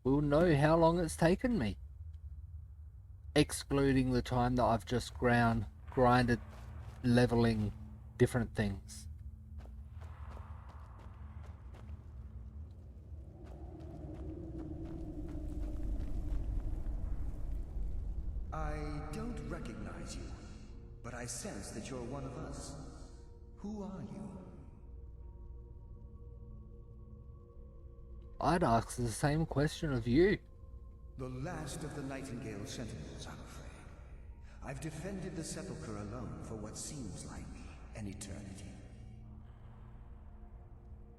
we'll know how long it's taken me. Excluding the time that I've just grinded leveling different things. I don't recognize you, but I sense that you're one of us. Who are you? I'd ask the same question of you. The last of the Nightingale Sentinels, I'm afraid. I've defended the Sepulchre alone for what seems like an eternity.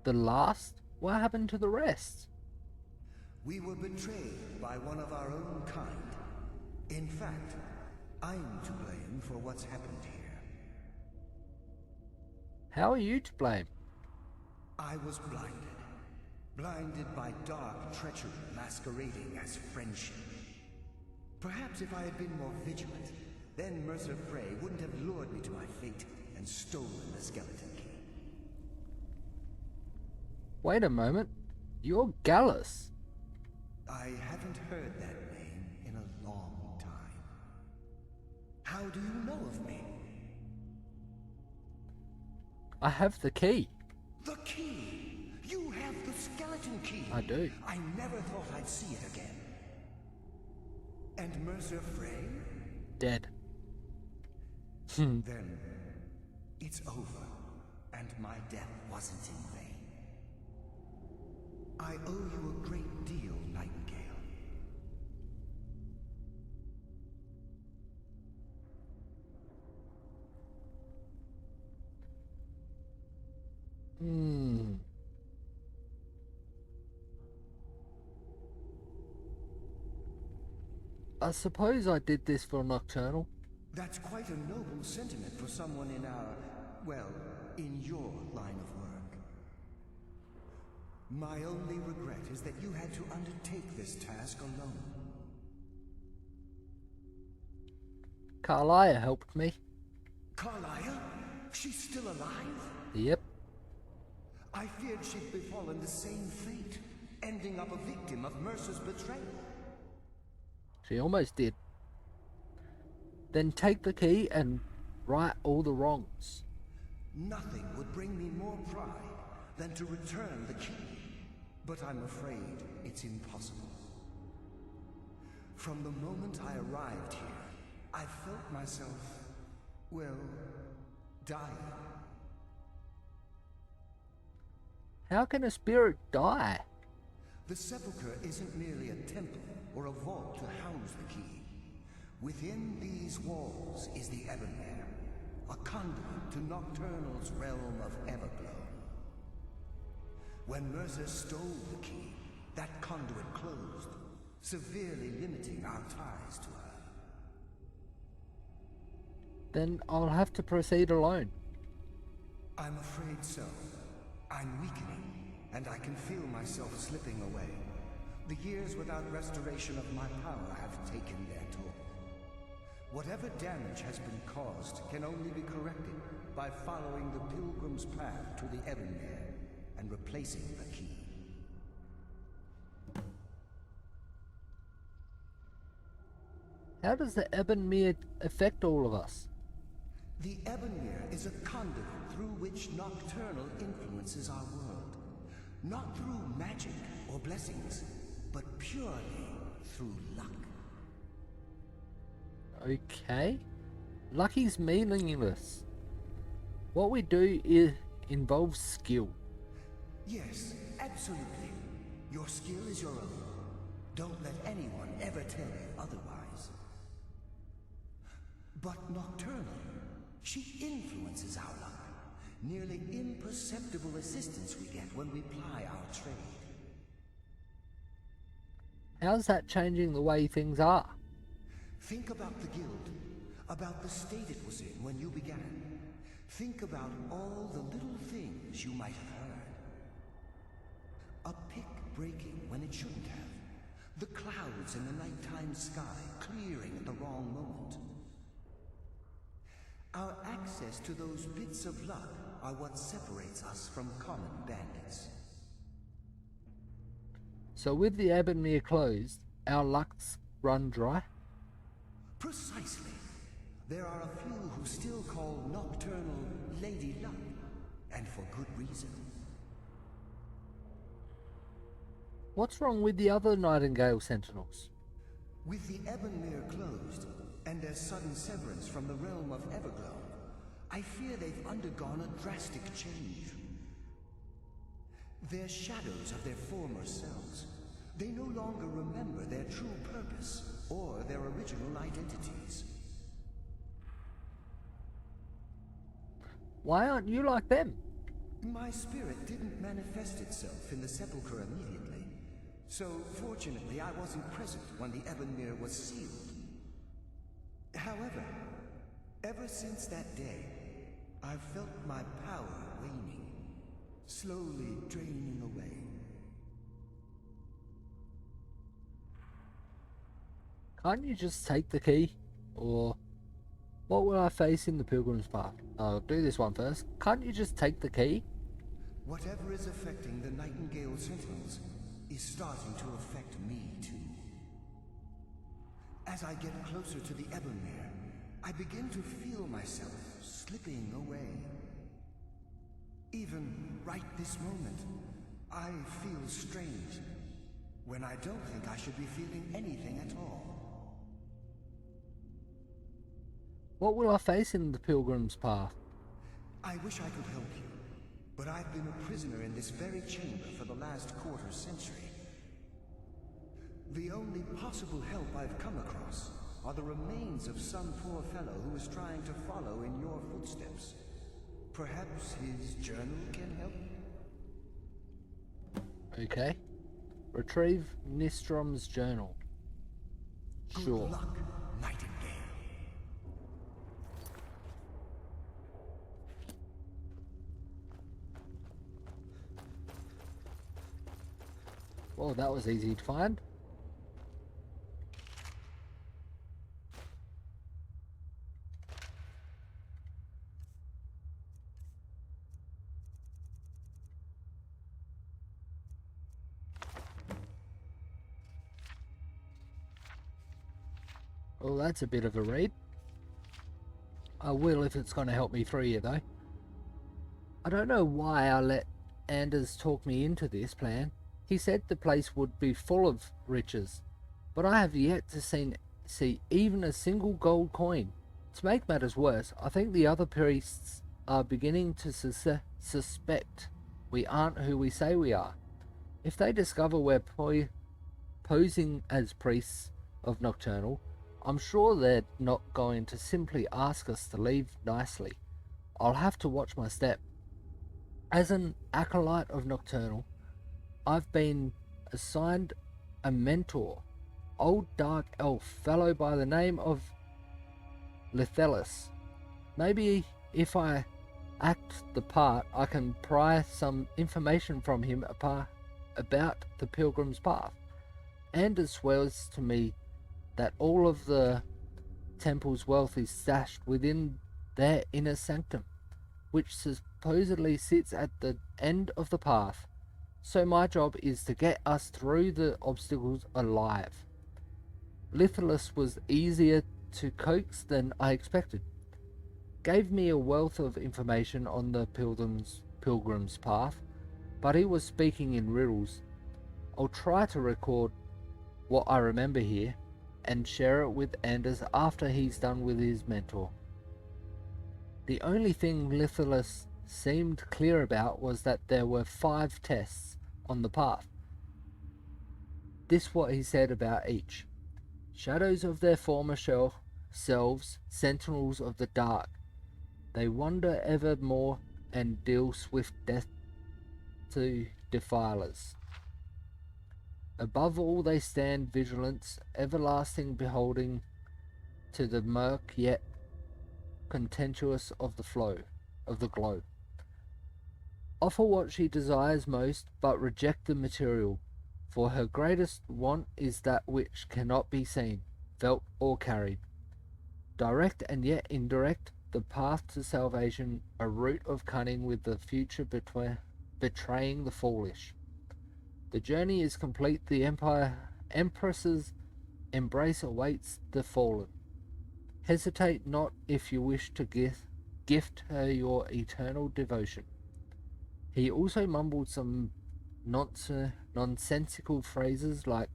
The last? What happened to the rest? We were betrayed by one of our own kind. In fact, I'm to blame for what's happened here. How are you to blame? I was blinded. Blinded by dark treachery masquerading as friendship. Perhaps if I had been more vigilant, then Mercer Frey wouldn't have lured me to my fate and stolen the skeleton key. Wait a moment. You're Gallus. I haven't heard that name in a long time. How do you know of me? I have the key. The key! You have the skeleton key! I do. I never thought I'd see it again. And Mercer Frey? Dead. Then, it's over, and my death wasn't in vain. I owe you a great deal, Nightingale. I suppose I did this for Nocturnal. That's quite a noble sentiment for someone in our, well, in your line of work. My only regret is that you had to undertake this task alone. Carlia helped me. Carlia? She's still alive? Yep. I feared she'd befallen the same fate, ending up a victim of Mercer's betrayal. She almost did. Then take the key and right all the wrongs. Nothing would bring me more pride than to return the key. But I'm afraid it's impossible. From the moment I arrived here, I felt myself, well, dying. How can a spirit die? The Sepulchre isn't merely a temple or a vault to house the key. Within these walls is the Ebonmere, a conduit to Nocturnal's realm of Everglow. When Mercer stole the key, that conduit closed, severely limiting our ties to her. Then I'll have to proceed alone. I'm afraid so. I'm weakening, and I can feel myself slipping away. The years without restoration of my power have taken their toll. Whatever damage has been caused can only be corrected by following the Pilgrim's path to the Ebonmere and replacing the key. How does the Ebonmere affect all of us? The Ebonmere is a conduit through which Nocturnal influences our world. Not through magic or blessings, but purely through luck. Okay. Lucky's meaningless. What we do involves skill. Yes, absolutely. Your skill is your own. Don't let anyone ever tell you otherwise. But Nocturnal, she influences our luck. Nearly imperceptible assistance we get when we ply our trade. How's that changing the way things are? Think about the guild, about the state it was in when you began. Think about all the little things you might have heard. A pick breaking when it shouldn't have. The clouds in the nighttime sky clearing at the wrong moment. Our access to those bits of luck are what separates us from common bandits. So with the Ebonmere closed, our luck's run dry? Precisely. There are a few who still call Nocturnal Lady Luck, and for good reason. What's wrong with the other Nightingale Sentinels? With the Ebonmere closed, and their sudden severance from the realm of Everglow, I fear they've undergone a drastic change. They're shadows of their former selves. They no longer remember their true purpose or their original identities. Why aren't you like them? My spirit didn't manifest itself in the sepulchre immediately, so fortunately I wasn't present when the Ebonmere was sealed. However, ever since that day, I've felt my power waning, slowly draining away. Can't you just take the key? Or what will I face in the Pilgrim's Path? I'll do this one first. Can't you just take the key? Whatever is affecting the Nightingale Sentinels is starting to affect me too. As I get closer to the Ebonmere, I begin to feel myself slipping away. Even right this moment, I feel strange, when I don't think I should be feeling anything at all. What will I face in the Pilgrim's Path? I wish I could help you, but I've been a prisoner in this very chamber for the last quarter century. The only possible help I've come across are the remains of some poor fellow who is trying to follow in your footsteps. Perhaps his journal can help? Okay. Retrieve Nistrom's journal. Sure. Good luck, Nightingale. Well, that was easy to find. Well, that's a bit of a read. I will if it's going to help me through here, though. I don't know why I let Anders talk me into this plan. He said the place would be full of riches, but I have yet to see even a single gold coin. To make matters worse, I think the other priests are beginning to suspect we aren't who we say we are. If they discover we're posing as priests of Nocturnal, I'm sure they're not going to simply ask us to leave nicely. I'll have to watch my step. As an acolyte of Nocturnal, I've been assigned a mentor, old dark elf fellow by the name of Lithelus. Maybe if I act the part, I can pry some information from him about the Pilgrim's Path. Anders swears to me that all of the temple's wealth is stashed within their inner sanctum, which supposedly sits at the end of the path. So my job is to get us through the obstacles alive. Lithelus was easier to coax than I expected. Gave me a wealth of information on the Pilgrim's Path, but he was speaking in riddles. I'll try to record what I remember here and share it with Anders after he's done with his mentor. The only thing Lithelus seemed clear about was that there were 5 tests on the path. This what he said about each. Shadows of their former selves, sentinels of the dark. They wander evermore and deal swift death to defilers. Above all they stand vigilance, everlasting beholding to the murk yet contemptuous of the glow. Offer what she desires most, but reject the material, for her greatest want is that which cannot be seen, felt, or carried. Direct and yet indirect, the path to salvation, a route of cunning with the future betraying the foolish. The journey is complete. The Empress's embrace awaits the fallen. Hesitate not if you wish to gift her your eternal devotion. He also mumbled some nonsensical phrases like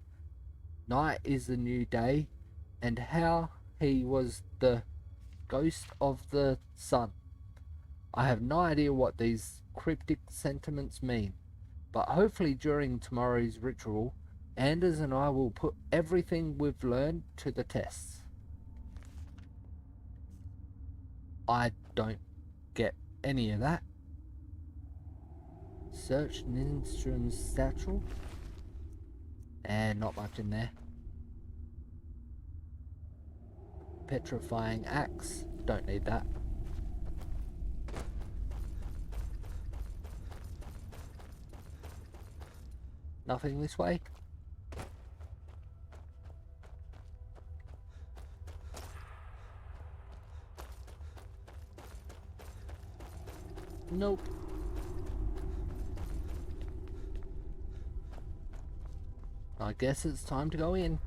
night is the new day and how he was the ghost of the sun. I have no idea what these cryptic sentiments mean, but hopefully during tomorrow's ritual, Anders and I will put everything we've learned to the tests. I don't get any of that. Search Lindstrom's satchel. And not much in there. Petrifying axe. Don't need that. Nothing this way. Nope. I guess it's time to go in.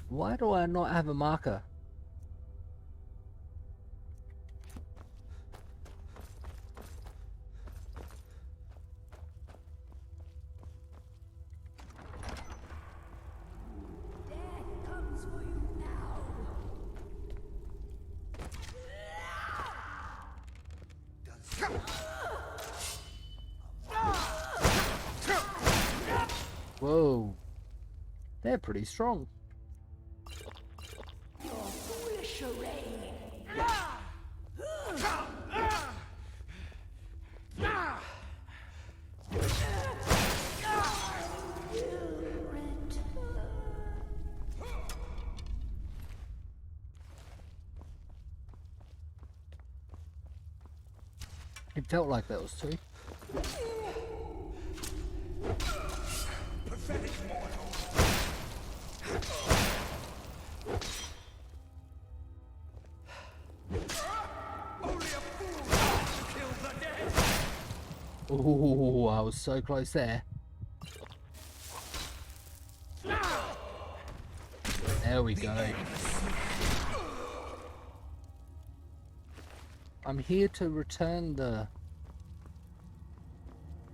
Why do I not have a marker? Whoa, they're pretty strong. Your foolish charade. It felt like there was two. Pathetic mortal. Only a fool to kill the dead. Ooh, I was so close there. There we go. I'm here to return the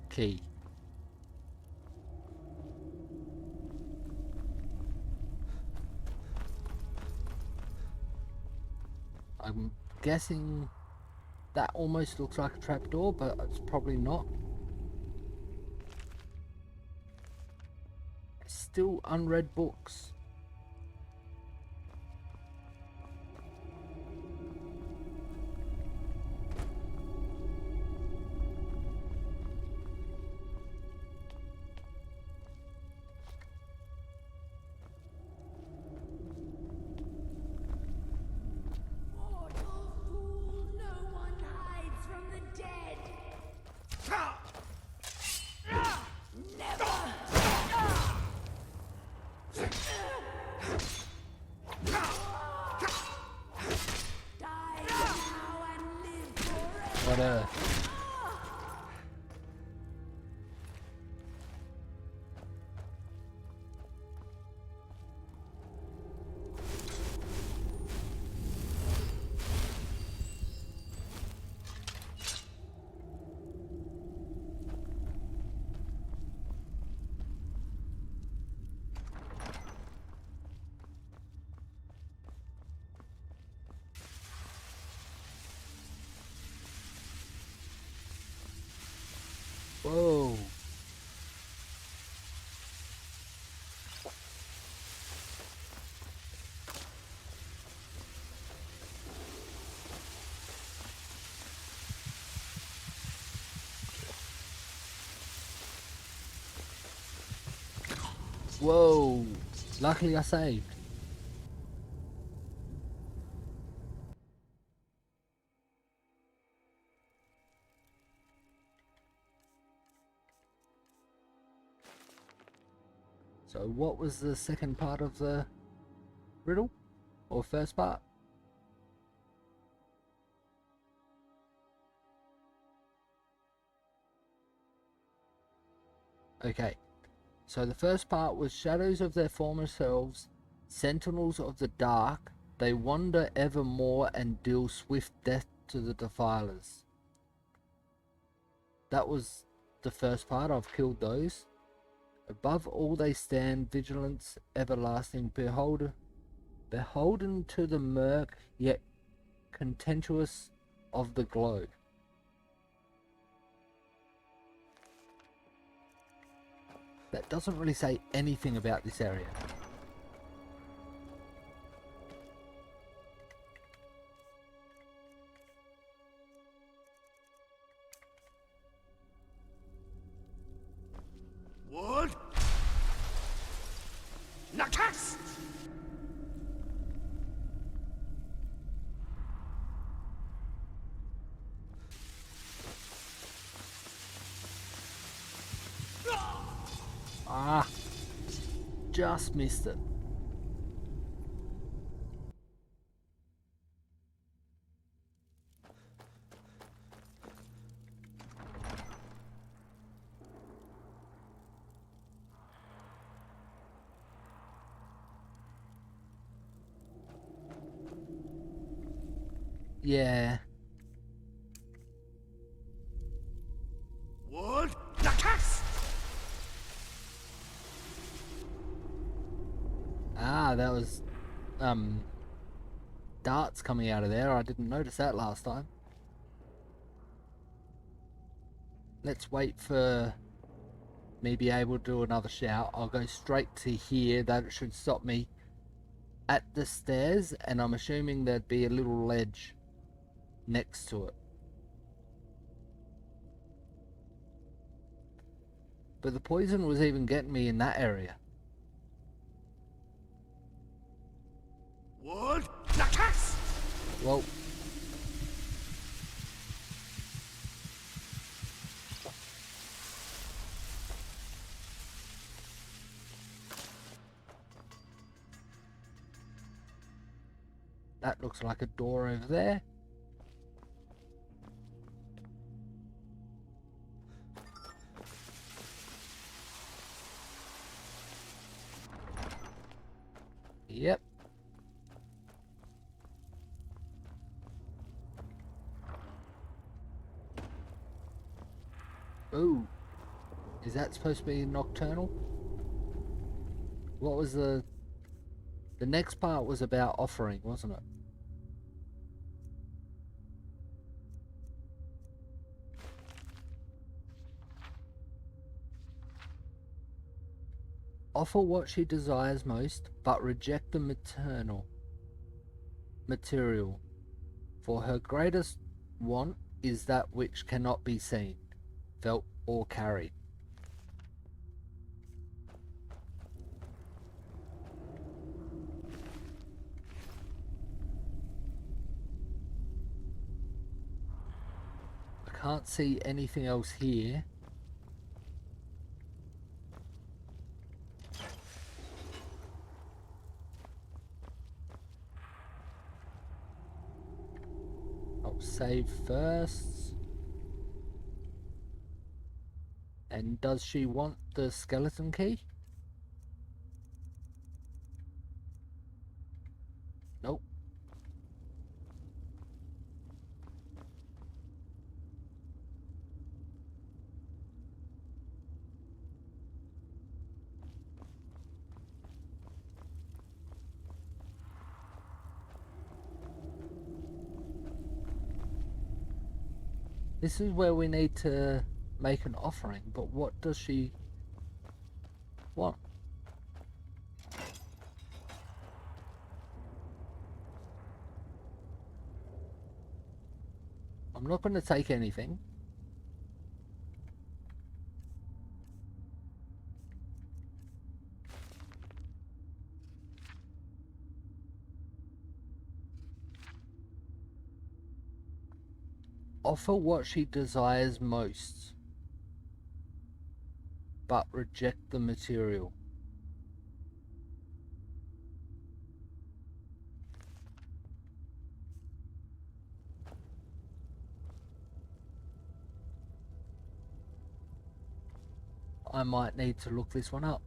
key. I'm guessing that almost looks like a trapdoor, but it's probably not. Still unread books. What a... Whoa. Whoa. Luckily I saved. So what was the second part of the riddle? Or first part? Okay, so the first part was shadows of their former selves, sentinels of the dark, they wander evermore and deal swift death to the defilers. That was the first part. I've killed those. Above all they stand, vigilance everlasting, beholden to the murk, yet contemptuous of the glow. That doesn't really say anything about this area. Wood! Nakas! Ah, just missed it. Yeah. Wood! Nakas! Ah, that was darts coming out of there. I didn't notice that last time. Let's wait for me be able to do another shout. I'll go straight to here. That should stop me at the stairs, and I'm assuming there'd be a little ledge next to it. But the poison was even getting me in that area. Wood! Nakas! Well, that looks like a door over there. Yep. Ooh. Is that supposed to be nocturnal? What was the next part was about offering, wasn't it? Offer what she desires most, but reject the material. For her greatest want is that which cannot be seen, felt, or carried. I can't see anything else here. I'll save first. And does she want the skeleton key? Nope. This is where we need to make an offering, but what does she want? I'm not going to take anything. Offer what she desires most, but reject the material. I might need to look this one up.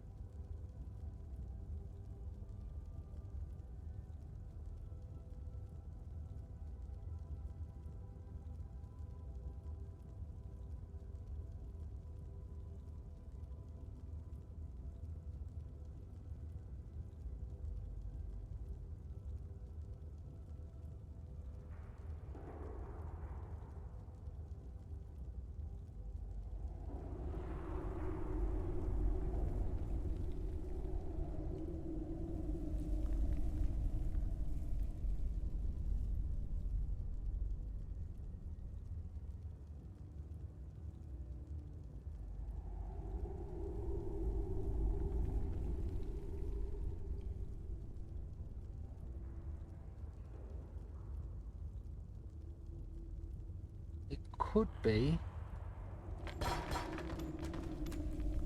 It could be.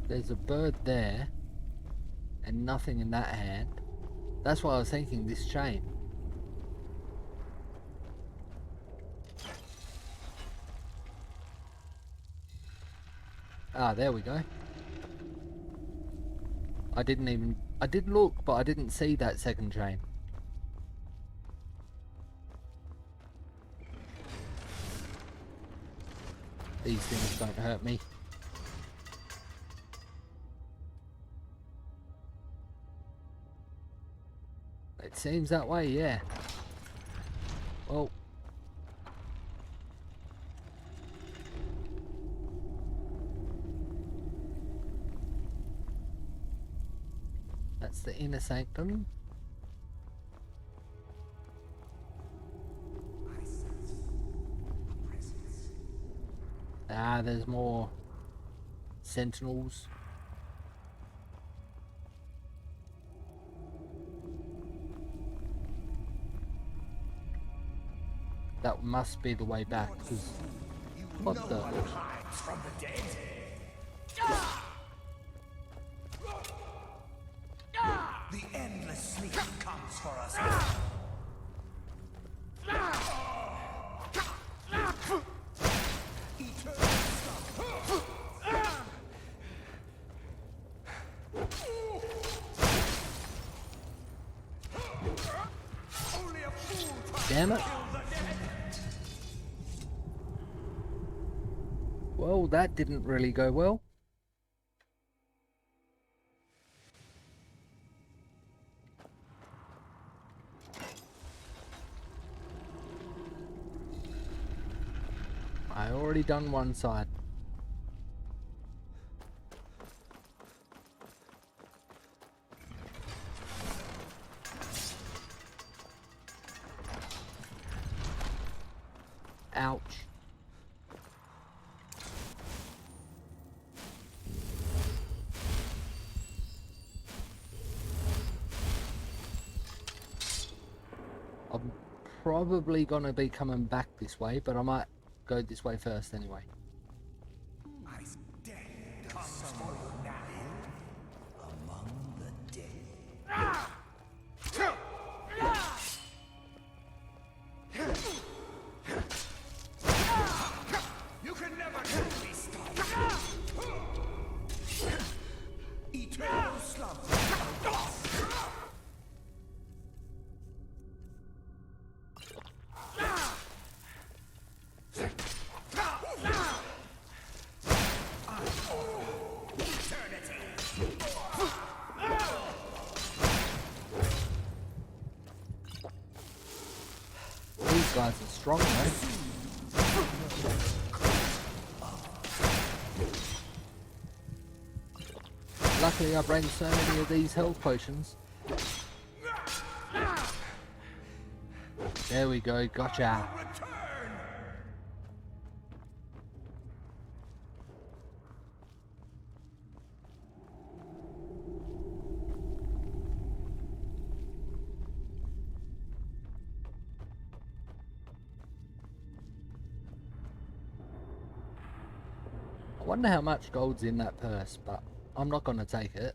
There's a bird there and nothing in that hand. That's why I was thinking this chain. Ah, there we go. I did look, but I didn't see that second chain. These things don't hurt me. It seems that way, yeah. Well. That's the inner sanctum. I sense a presence. Ah, there's more sentinels. That must be the way back, because what the... hides from the dead. The endless sleep comes for us all. Eternal slumber. Only a fool tries Damn to it. kill the dead. Well, that didn't really go well. I already done one side. Ouch. I'm probably gonna be coming back this way, but I might go this way first anyway. Death comes for you now. Among the dead. You can never kill me, Skyrim. Eternal slumber. These guys are strong, though. Luckily, I bring so many of these health potions. There we go, gotcha. I wonder how much gold's in that purse, but I'm not going to take it.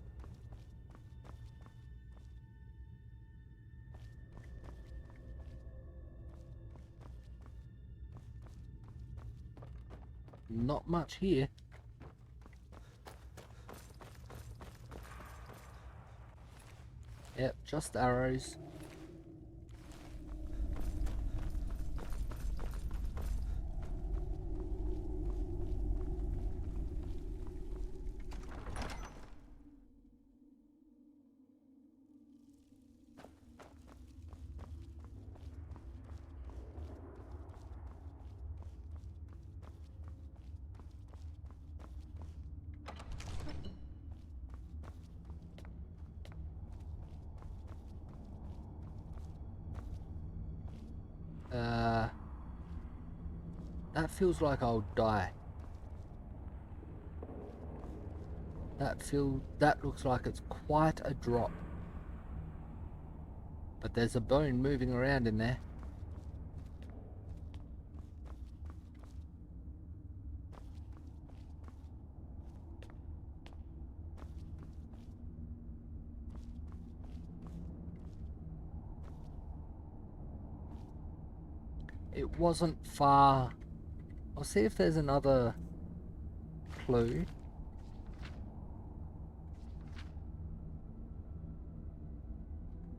Not much here. Yep, just arrows. That feels like I'll die. That looks like it's quite a drop. But there's a bone moving around in there. It wasn't far. I'll see if there's another clue.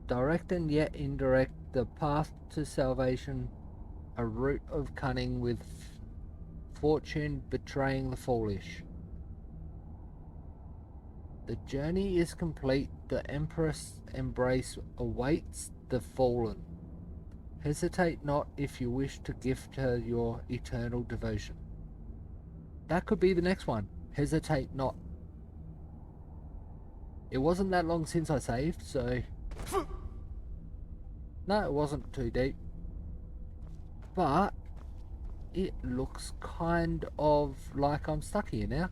Direct and yet indirect, the path to salvation, a route of cunning with fortune betraying the foolish. The journey is complete, the Empress' embrace awaits the fallen. Hesitate not if you wish to gift her your eternal devotion. That could be the next one. Hesitate not. It wasn't that long since I saved, so... No, it wasn't too deep. But it looks kind of like I'm stuck here now.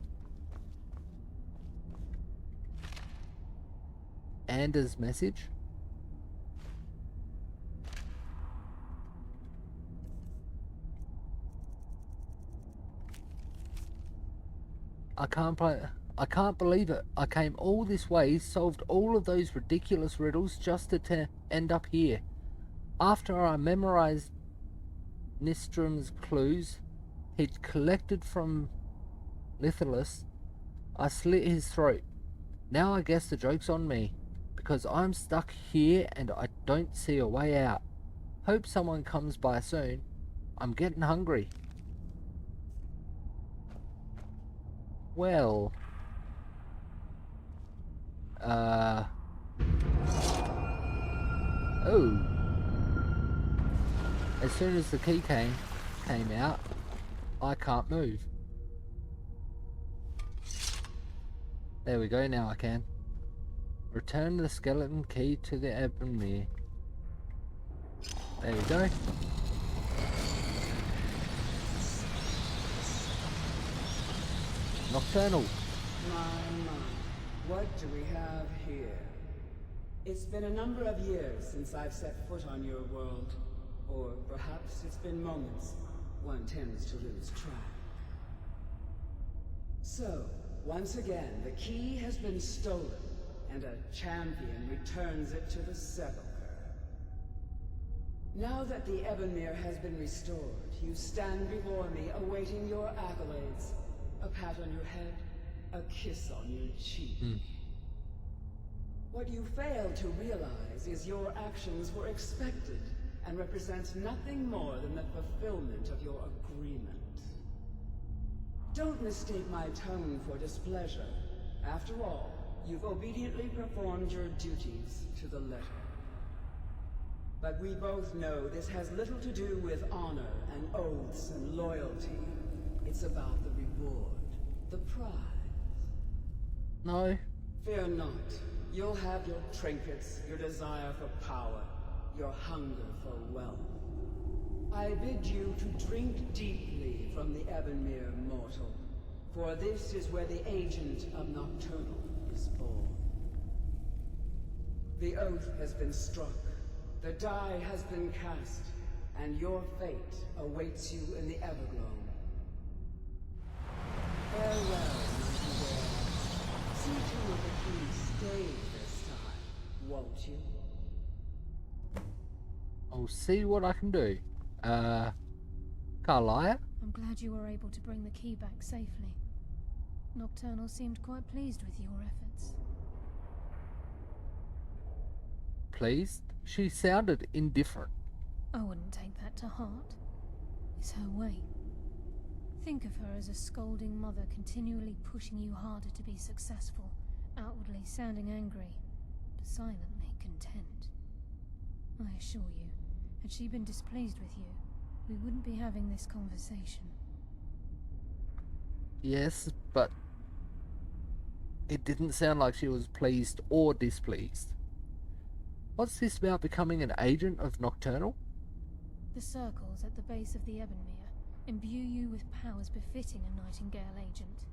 Anders' message. I can't believe it. I came all this way, solved all of those ridiculous riddles just to end up here. After I memorized Nistrom's clues he'd collected from Litholis, I slit his throat. Now I guess the joke's on me, because I'm stuck here and I don't see a way out. Hope someone comes by soon. I'm getting hungry. Well... Oh. As soon as the key came out, I can't move. There we go, now I can. Return the skeleton key to the Ebonmere. There we go. Nocturnal. What do we have here? It's been a number of years since I've set foot on your world. Or perhaps it's been moments. One tends to lose track. So, once again, the key has been stolen, and a champion returns it to the sepulchre. Now that the Ebonmere has been restored, you stand before me awaiting your accolades. A pat on your head, a kiss on your cheek. What you fail to realize is your actions were expected and represent nothing more than the fulfillment of your agreement. Don't mistake my tone for displeasure. After all, you've obediently performed your duties to the letter. But we both know this has little to do with honor and oaths and loyalty. It's about the reward, the prize. No. Fear not. You'll have your trinkets, your desire for power, your hunger for wealth. I bid you to drink deeply from the Ebonmere, mortal, for this is where the agent of Nocturnal is born. The oath has been struck, the die has been cast, and your fate awaits you in the Everglow. Farewell, Nightingale. See to it that you stay this time, won't you? I'll see what I can do. Carlia? I'm glad you were able to bring the key back safely. Nocturnal seemed quite pleased with your efforts. pleased. She sounded indifferent. I wouldn't take that to heart. It's her way. Think of her as a scolding mother continually pushing you harder to be successful, outwardly sounding angry, but silently content. I assure you, had she been displeased with you, we wouldn't be having this conversation. Yes, but it didn't sound like she was pleased or displeased. What's this about becoming an agent of Nocturnal? The circles at the base of the Ebonmere imbue you with powers befitting a Nightingale agent.